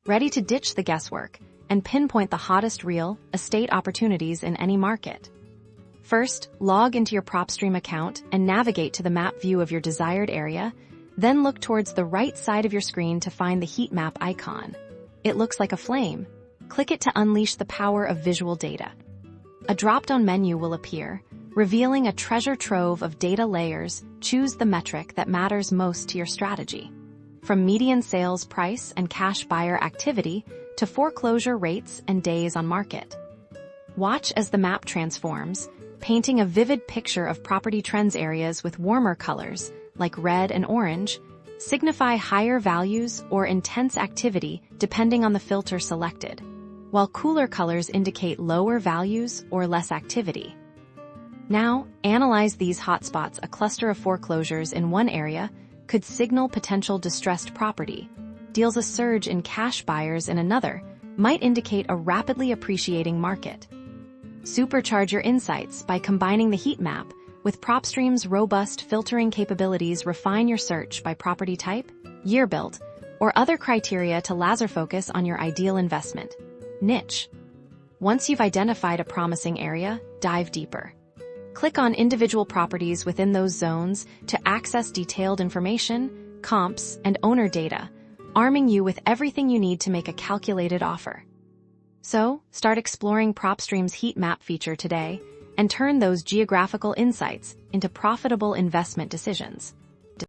ready to ditch the guesswork and pinpoint the hottest real estate opportunities in any market. First, log into your Propstream account and navigate to the map view of your desired area, then look towards the right side of your screen to find the heat map icon. It looks like a flame. Click it to unleash the power of visual data. A drop-down menu will appear, revealing a treasure trove of data layers. Choose the metric that matters most to your strategy. From median sales price and cash buyer activity to foreclosure rates and days on market. Watch as the map transforms, painting a vivid picture of property trends. Areas with warmer colors, like red and orange, signify higher values or intense activity depending on the filter selected, while cooler colors indicate lower values or less activity. Now, analyze these hotspots. A cluster of foreclosures in one area could signal potential distressed property. Deals a surge in cash buyers in another might indicate a rapidly appreciating market. Supercharge your insights by combining the heat map with Propstream's robust filtering capabilities. Refine your search by property type, year built, or other criteria to laser focus on your ideal investment niche. Once you've identified a promising area, dive deeper. Click on individual properties within those zones to access detailed information, comps, and owner data, arming you with everything you need to make a calculated offer. So, start exploring Propstream's heat map feature today and turn those geographical insights into profitable investment decisions.